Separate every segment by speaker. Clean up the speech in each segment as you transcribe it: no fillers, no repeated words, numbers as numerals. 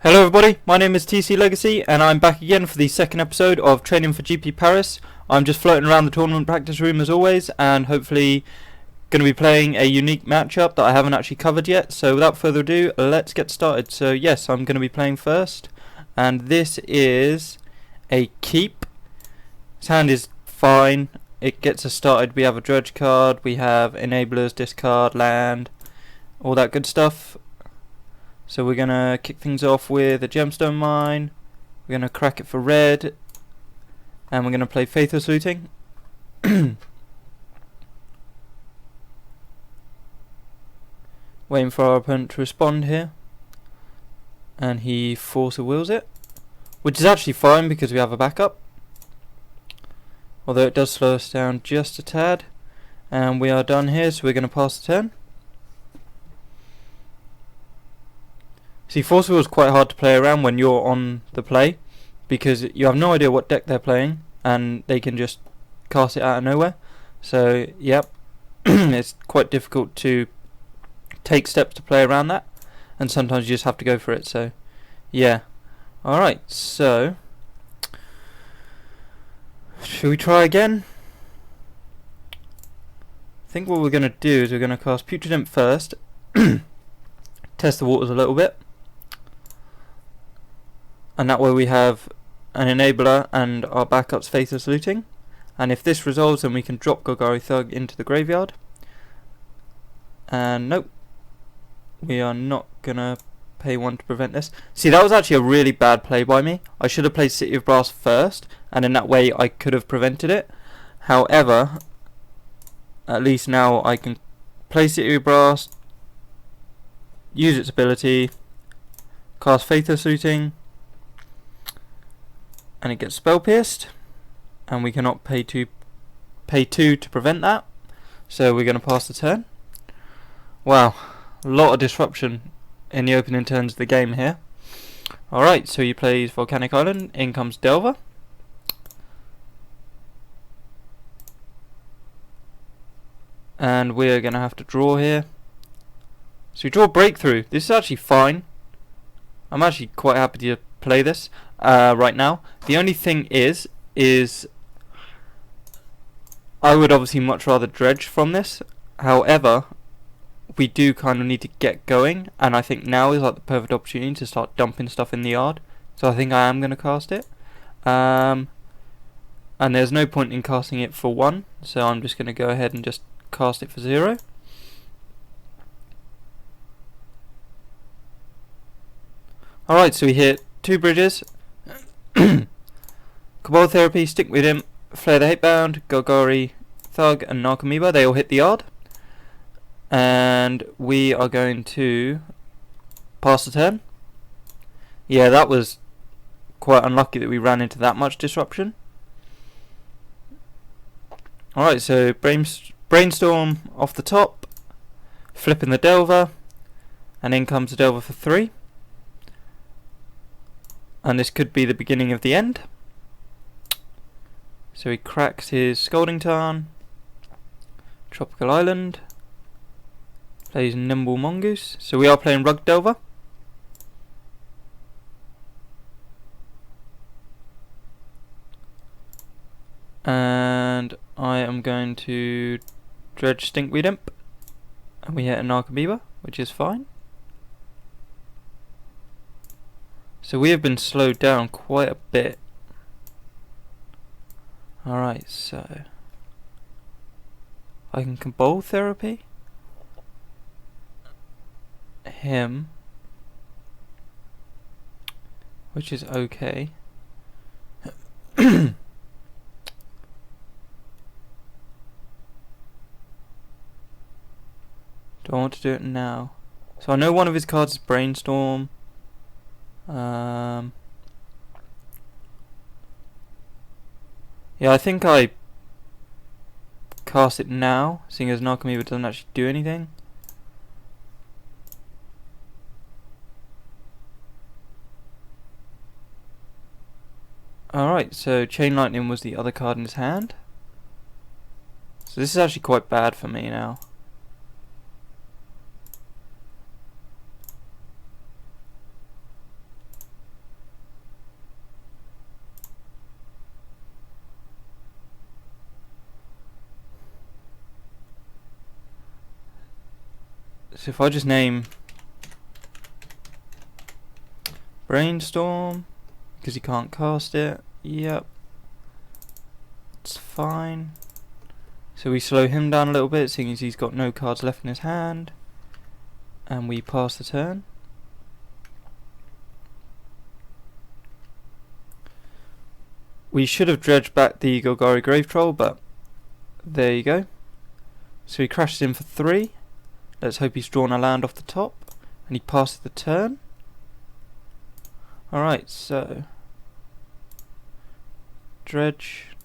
Speaker 1: Hello everybody, my name is TC Legacy and I'm back again for the second episode of Training for GP Paris. I'm just floating around the tournament practice room as always and hopefully going to be playing a unique matchup that I haven't actually covered yet. So without further ado, let's get started. So yes, I'm going to be playing first and this is a keep. His hand is fine, it gets us started. We have a dredge card, we have enablers, discard, land, all that good stuff. So we're going to kick things off with a gemstone mine, we're going to crack it for red, and we're going to play Faithless Looting. Waiting for our opponent to respond here, and he force wills it, which is actually fine because we have a backup, although it does slow us down just a tad. And we are done here, so we're going to pass the turn. See, Force Wheel is quite hard to play around when you're on the play, because you have no idea what deck they're playing, and they can just cast it out of nowhere. So, yep, it's quite difficult to take steps to play around that, and sometimes you just have to go for it. So, yeah. Alright, so should we try again? I think what we're going to do is we're going to cast Putrid Imp first, test the waters a little bit. And that way we have an enabler and our backup's Faithless Looting. And if this resolves, then we can drop Golgari Thug into the graveyard. And nope, we are not gonna pay one to prevent this. See, that was actually a really bad play by me. I should have played City of Brass first, and in that way I could have prevented it. However, at least now I can play City of Brass, use its ability, cast Faithless Looting, and it gets spell pierced, and we cannot pay two to prevent that. So we're going to pass the turn. Wow, a lot of disruption in the opening turns of the game here. Alright, so he plays Volcanic Island, in comes Delver. And we're going to have to draw here. So we draw Breakthrough. This is actually fine. I'm actually quite happy to play this right now. The only thing is I would obviously much rather dredge from this. However, we do kind of need to get going, and I think now is like the perfect opportunity to start dumping stuff in the yard. So I think I am going to cast it. And there's no point in casting it for 1, so I'm just going to go ahead and just cast it for 0. Alright, so we hit 2 bridges. Cabal Therapy, Stick with him, Flare the Hatebound, Golgari Thug, and Narcomoeba. They all hit the yard. And we are going to pass the turn. Yeah, that was quite unlucky that we ran into that much disruption. Alright, so Brainstorm off the top, flipping the Delver, and in comes the Delver for 3. And this could be the beginning of the end. So he cracks his Scalding Tarn, Tropical Island, plays Nimble Mongoose. So we are playing Rug Delver. And I am going to dredge Stinkweed Imp. And we hit a Narcomoeba, which is fine. So we have been slowed down quite a bit. Alright, so I can Cabal Therapy him, which is okay. Do I want to do it now? So I know one of his cards is Brainstorm. Yeah, I think I cast it now, seeing as Narcomoeba doesn't actually do anything. Alright, so Chain Lightning was the other card in his hand. So this is actually quite bad for me now. So if I just name Brainstorm, because he can't cast it, yep, it's fine. So we slow him down a little bit, seeing as he's got no cards left in his hand, and we pass the turn. We should have dredged back the Golgari Grave Troll, but there you go. So he crashes in for 3. Let's hope he's drawn a land off the top, and he passes the turn. Alright, so dredge.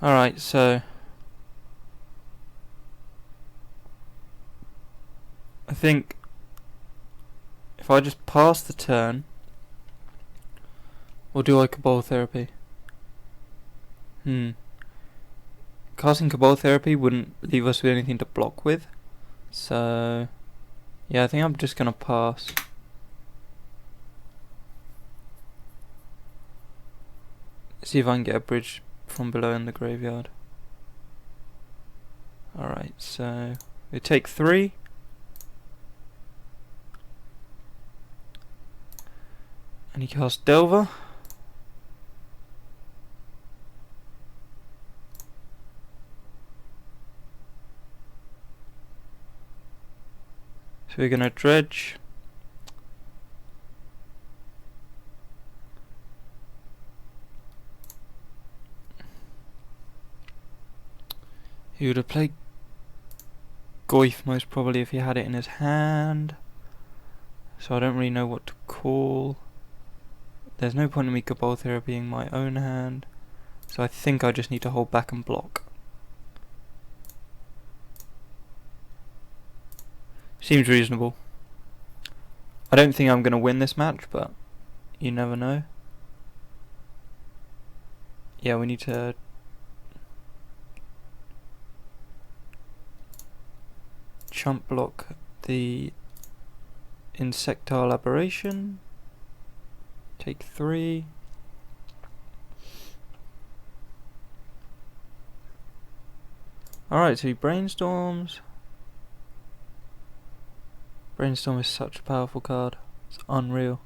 Speaker 1: Alright, so I think if I just pass the turn, or do I Cabal Therapy? Casting Cabal Therapy wouldn't leave us with anything to block with, so yeah, I think I'm just gonna pass. See if I can get a bridge from below in the graveyard. Alright, so we take 3. And he casts Delver. So we're gonna dredge. He would have played Goyf most probably if he had it in his hand. So I don't really know what to call. There's no point in me Cabal Therapying my own hand. So I think I just need to hold back and block. Seems reasonable. I don't think I'm going to win this match, but you never know. Yeah, we need to chump block the Insectile Aberration. Take 3. Alright, so he brainstorms. Brainstorm is such a powerful card. It's unreal.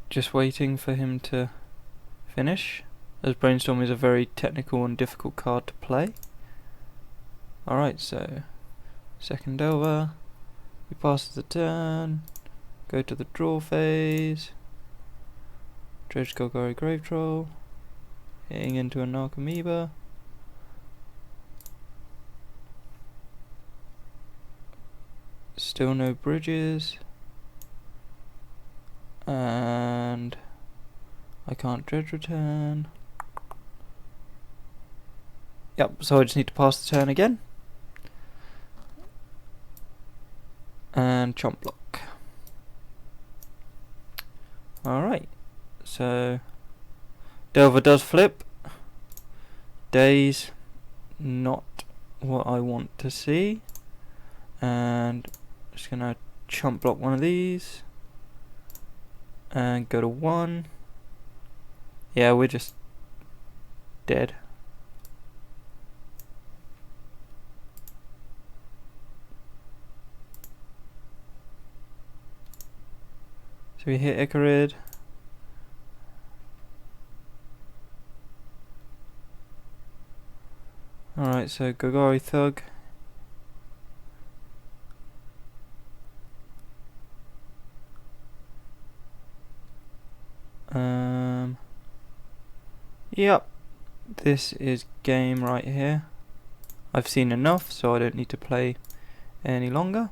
Speaker 1: Just waiting for him to finish, as Brainstorm is a very technical and difficult card to play. Alright, so second Delver, he passes the turn, go to the draw phase, dredge Golgari Grave Troll, hitting into a Narcomoeba. Still no bridges. And I can't dredge return. Yep, so I just need to pass the turn again. And chomp block. Alright, so Delver does flip. Days, not what I want to see. And I'm just gonna chomp block one of these. And go to 1. Yeah, we're just dead. So we hit Icarid. Alright, so Golgari Thug. Yep, this is game right here. I've seen enough, so I don't need to play any longer.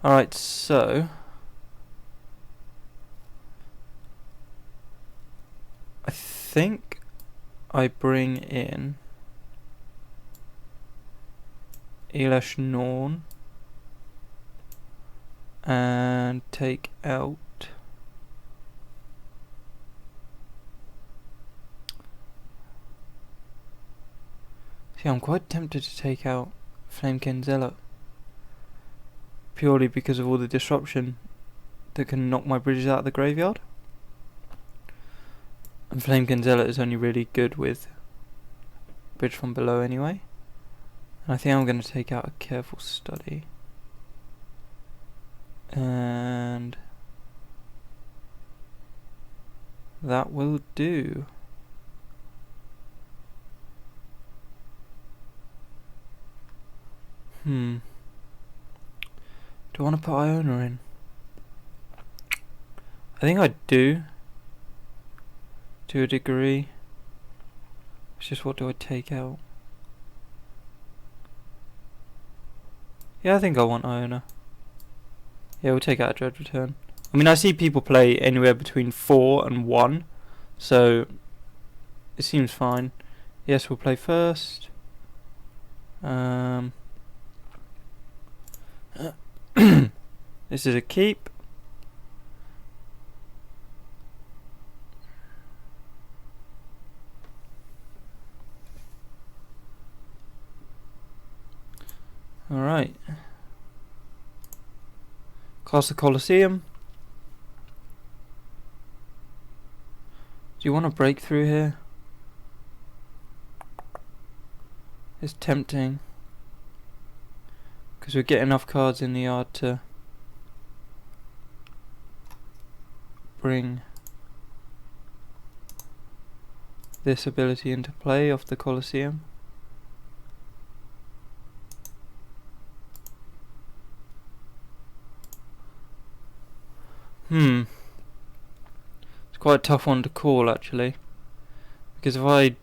Speaker 1: Alright, so I think I bring in Elish Norn. and take out see, I'm quite tempted to take out Flamekin Zealot purely because of all the disruption that can knock my bridges out of the graveyard. And Flamekin Zealot is only really good with bridge from below anyway. And I think I'm going to take out a Careful Study. And that will do. Do I want to put Iona in? I think I do, to a degree. It's just, what do I take out? Yeah, I think I want Iona. Yeah, we'll take out a Dredge Return. I mean, I see people play anywhere between 4 and 1, so it seems fine. Yes, we'll play first. This is a keep. Alright. Cast the Colosseum. Do you want to break through here? It's tempting, because we get enough cards in the yard to bring this ability into play off the Colosseum. It's quite a tough one to call, actually, because if I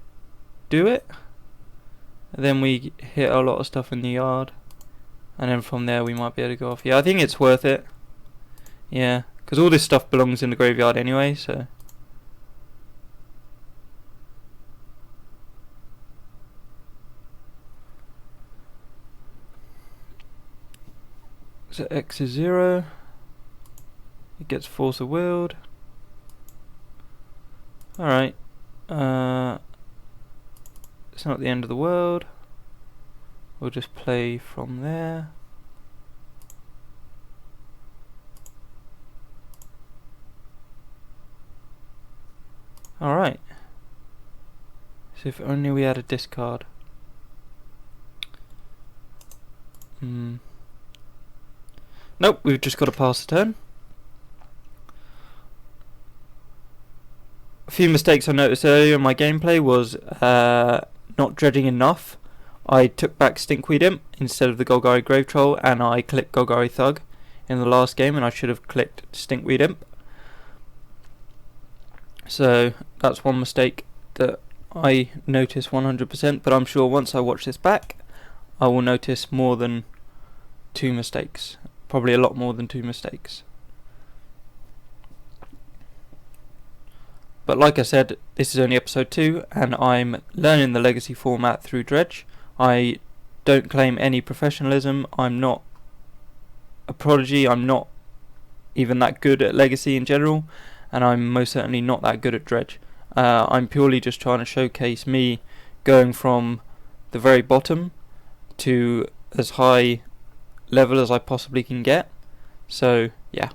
Speaker 1: do it, then we hit a lot of stuff in the yard, and then from there we might be able to go off. Yeah, I think it's worth it. Yeah, because all this stuff belongs in the graveyard anyway, so. So X is 0. It gets Force of Willed. Alright. It's not the end of the world. We'll just play from there. Alright. So if only we had a discard. Nope, we've just got to pass the turn. A few mistakes I noticed earlier in my gameplay was not dredging enough. I took back Stinkweed Imp instead of the Golgari Grave Troll, and I clicked Golgari Thug in the last game, and I should have clicked Stinkweed Imp. So that's one mistake that I notice 100%, but I'm sure once I watch this back I will notice more than 2 mistakes. Probably a lot more than 2 mistakes. But like I said, this is only episode 2, and I'm learning the Legacy format through Dredge. I don't claim any professionalism. I'm not a prodigy. I'm not even that good at Legacy in general, and I'm most certainly not that good at Dredge. I'm purely just trying to showcase me going from the very bottom to as high level as I possibly can get. So yeah,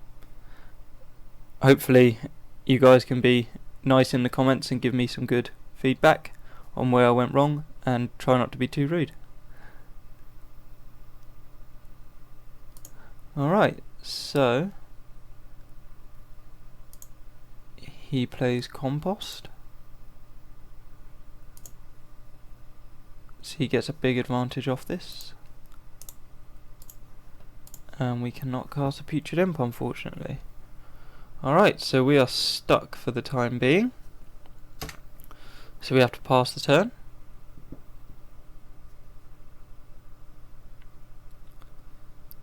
Speaker 1: hopefully you guys can be nice in the comments and give me some good feedback on where I went wrong, and try not to be too rude. Alright, so he plays Compost, so he gets a big advantage off this, and we cannot cast a Putrid Imp, unfortunately. Alright, so we are stuck for the time being. So we have to pass the turn.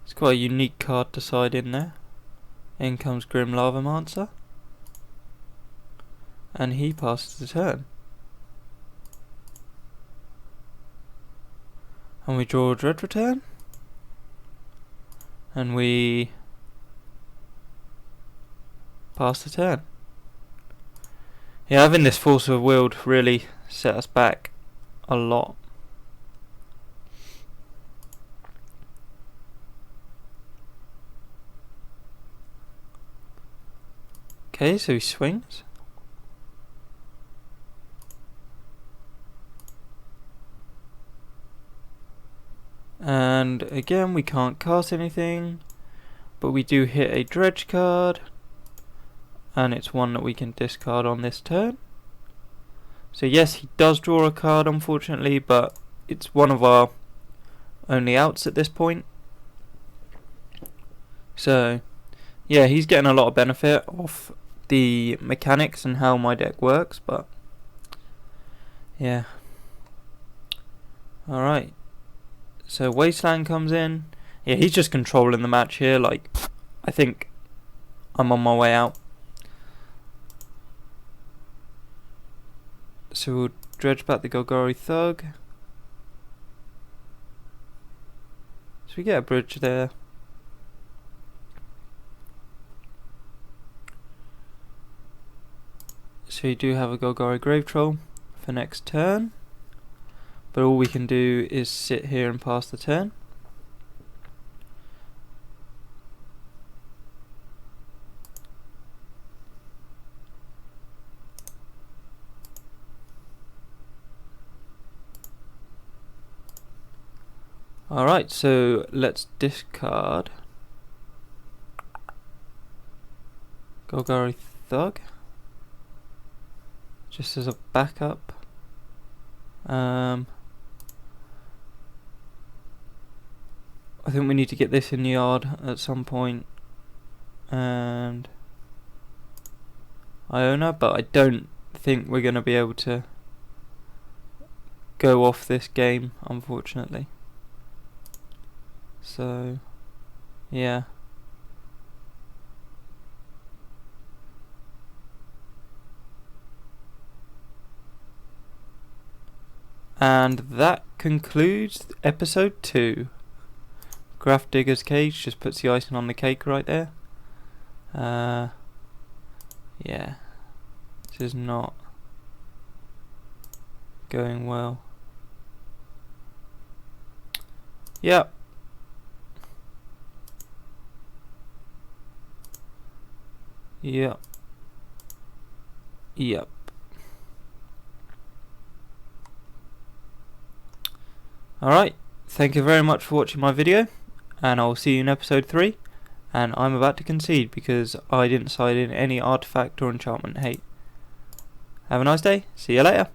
Speaker 1: It's quite a unique card to side in there. In comes Grim Lavamancer. And he passes the turn. And we draw a Dredge Return. And we pass the turn. Yeah, having this force of will really set us back a lot. Okay, so he swings. And again, we can't cast anything, but we do hit a dredge card, and it's one that we can discard on this turn. So yes, he does draw a card, unfortunately, but it's one of our only outs at this point. So yeah, he's getting a lot of benefit off the mechanics and how my deck works, but yeah. Alright, so Wasteland comes in. Yeah, he's just controlling the match here. Like, I think I'm on my way out. So we'll dredge back the Golgari Thug. So we get a bridge there. So you do have a Golgari Grave Troll for next turn, but all we can do is sit here and pass the turn. Alright, so let's discard Golgari Thug just as a backup. I think we need to get this in the yard at some point, and Iona, but I don't think we're going to be able to go off this game, unfortunately. So yeah. And that concludes episode 2. Graph Digger's Cage just puts the icing on the cake right there. Yeah, this is not going well. Yep. Yep. Yep. Alright, thank you very much for watching my video, and I'll see you in episode 3, and I'm about to concede because I didn't side in any artifact or enchantment hate. Have a nice day, see you later.